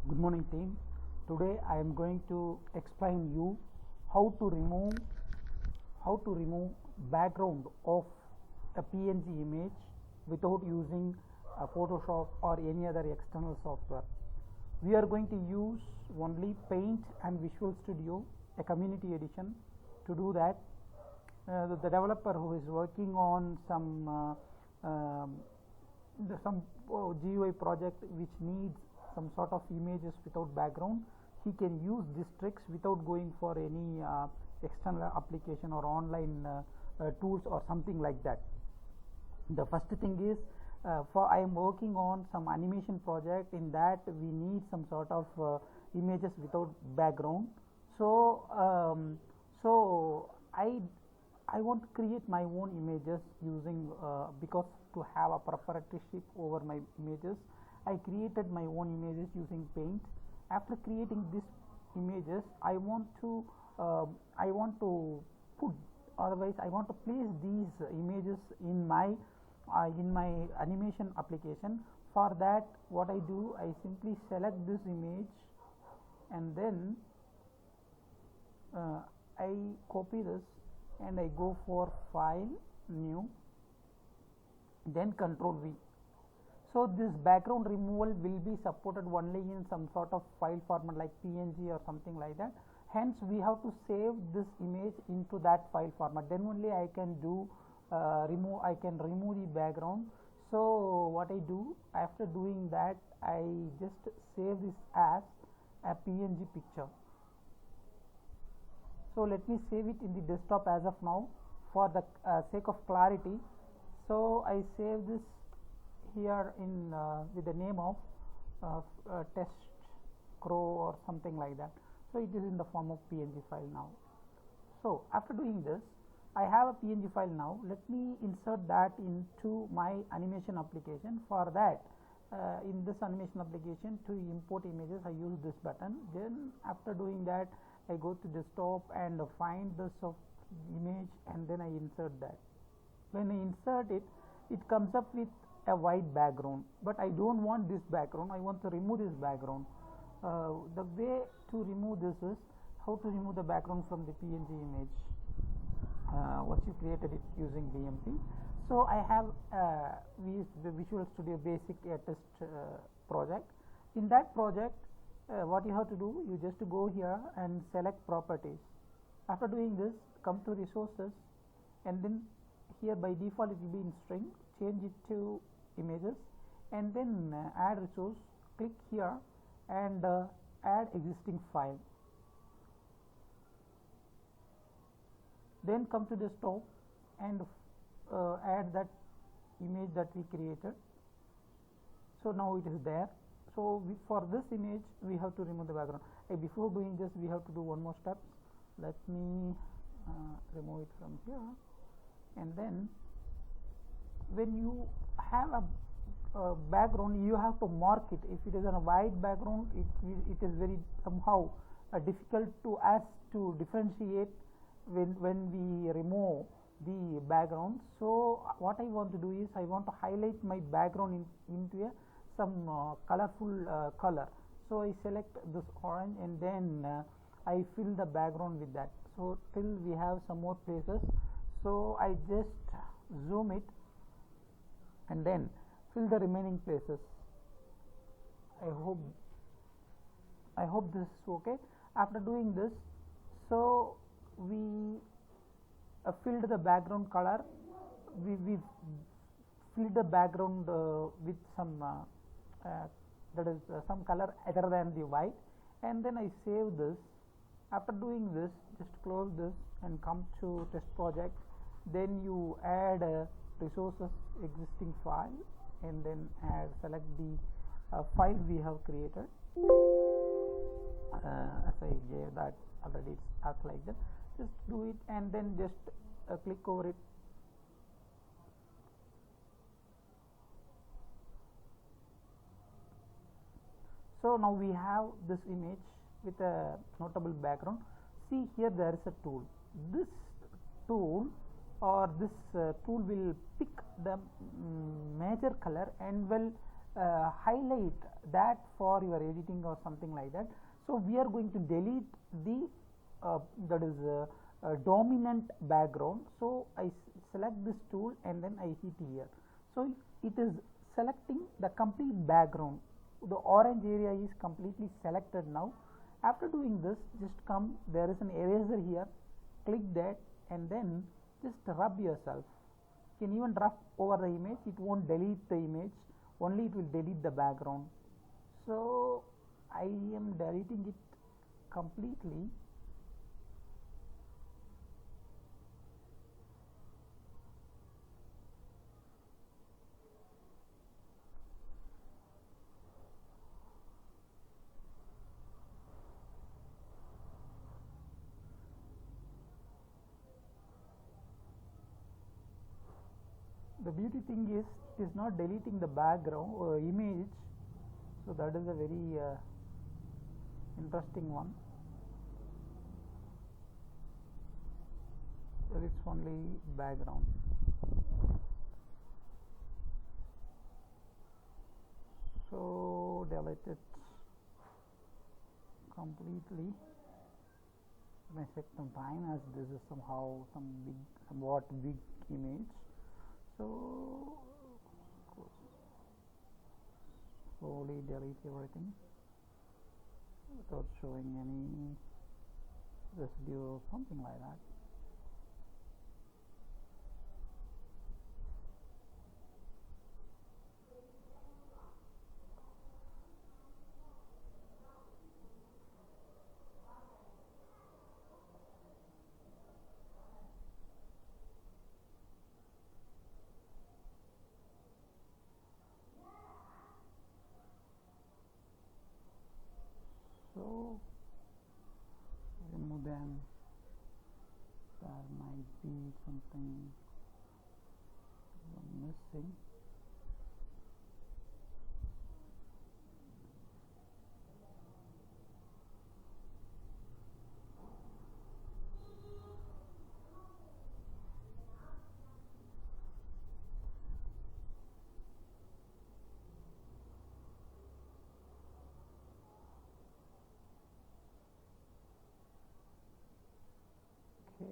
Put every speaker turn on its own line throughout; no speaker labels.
Good morning team. Today I am going to explain you how to remove background of a PNG image without using Photoshop or any other external software. We are going to use only Paint and Visual Studio, a community edition. To do that, the developer who is working on some GUI project which needs some sort of images without background, he can use these tricks without going for any external application or online tools or something like that. The first thing is, I am working on some animation project. In that we need some sort of images without background. So I want to create my own images using because to have a proprietorship over my images, I created my own images using Paint. After creating these images, I want to place these images in my animation application. For that, what I do, I simply select this image and then I copy this and I go for File, New, then Control V. So this background removal will be supported only in some sort of file format like PNG or something like that. Hence we have to save this image into that file format. Then only I can do remove the background. So what I do, after doing that, I just save this as a PNG picture. So let me save it in the desktop as of now for the sake of clarity. So I save this here in with the name of test crow or something like that. So it is in the form of PNG file now. So after doing this, I have a PNG file now. Let me insert that into my animation application. For that, in this animation application, to import images, I use this button. Then after doing that, I go to desktop and find the image and then I insert that. When I insert it, it comes up with a white background, but I don't want this background. I want to remove this background. The way to remove this is how to remove the background from the PNG image once you created it using VMP. So I have the Visual Studio Basic test project. In that project, what you have to do, you just go here and select properties. After doing this, come to resources, and then here by default it will be in string. Change it to images and then add resource. Click here and add existing file. Then come to desktop and add that image that we created. So now it is there. So for this image we have to remove the background. Before doing this, we have to do one more step. Let me remove it from here, and then when you have a background, you have to mark it. If it is a white background, it is very somehow difficult to us to differentiate when we remove the background. So what I want to do is, I want to highlight my background into some colorful color. So I select this orange and then I fill the background with that. So till we have some more places, so I just zoom it and then fill the remaining places. I hope this is okay. After doing this, so we filled the background color. We filled the background with some that is some color other than the white, and then I save this. After doing this, just close this and come to test project. Then you add resources, existing file, and then select the file we have created. As I gave that already, it's acts like that. Just do it and then just click over it. So now we have this image with a notable background. See here, there is a tool. This tool will pick the major color and will highlight that for your editing or something like that. So we are going to delete the that is dominant background. So I select this tool and then I hit here. So it is selecting the complete background. The orange area is completely selected now. After doing this, just come, there is an eraser here, click that and then just rub yourself. You can even rub over the image, it won't delete the image, only it will delete the background. So I am deleting it completely. The beauty thing is it is not deleting the background or image, so that is a very interesting one. So it's only background. So delete it completely. May take some time as this is somehow somewhat big image. So slowly delete everything without showing any residue or something like that. So remove them. There might be something missing. Okay,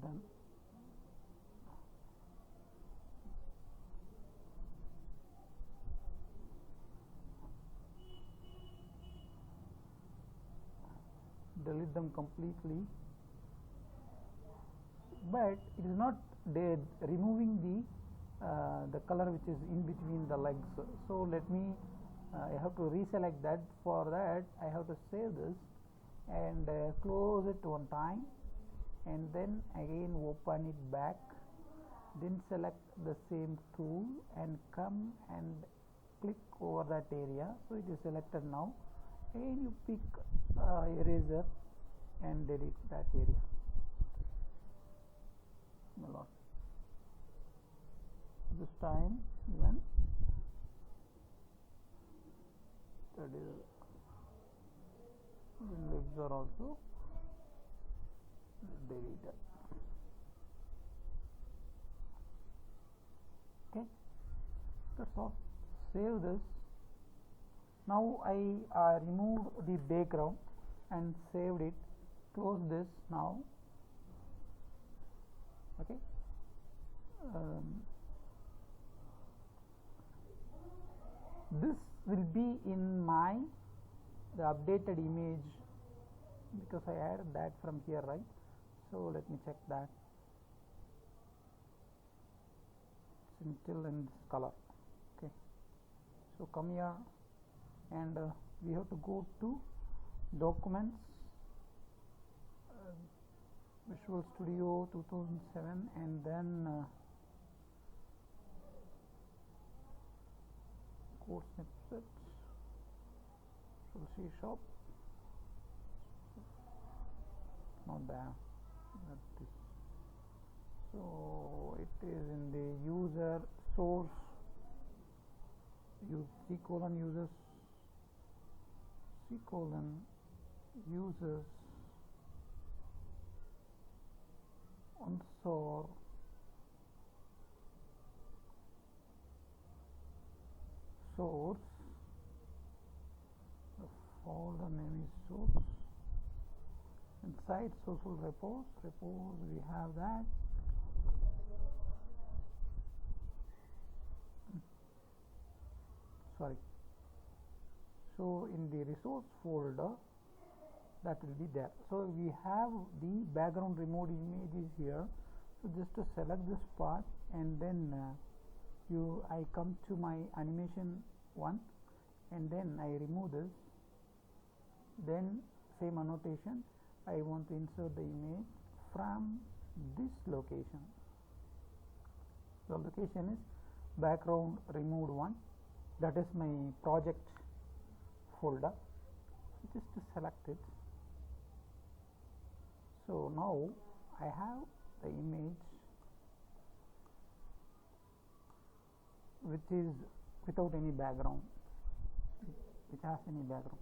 done. Delete them completely, but it is not dead, removing the color which is in between the legs. So let me I have to reselect that. For that I have to save this and close it one time and then again open it back, then select the same tool and come and click over that area. So it is selected now. Again you pick eraser and delete that area. This time even that is the legs are also deleted. Okay, that's all. Save this. Now I removed the background and saved it. Close this now. Okay. This will be in the updated image because I added that from here, right? So let me check that. It's still in this color. Okay. So come here and we have to go to documents, Visual Studio 2007 and then code snippets, C#, not there, not this. So it is in the user source, use C:, users, C:, users, unsor, source, the folder name is source. Inside social repos we have that. Sorry. So in the resource folder, that will be there. So we have the background removed images here. So just to select this part, and then I come to my animation 1, and then I remove this. Then same annotation, I want to insert the image from this location. The location is background removed 1. That is my project folder. Just to select it. So now I have the image which is without any background, which has any background.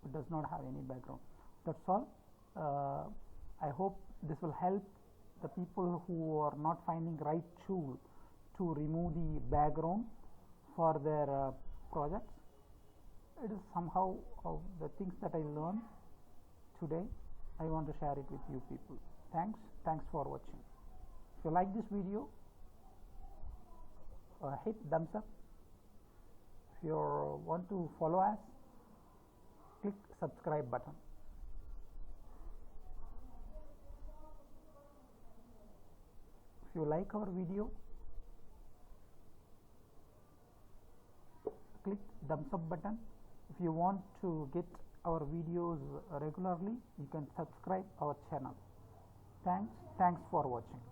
It does not have any background. That's all. I hope this will help the people who are not finding right tool to remove the background for their projects. It is somehow of the things that I learned today. I want to share it with you people. Thanks for watching. If you like this video, hit thumbs up. If you want to follow us, click subscribe button. If you like our video, click thumbs up button. If you want to get our videos regularly, you can subscribe our channel. Thanks for watching.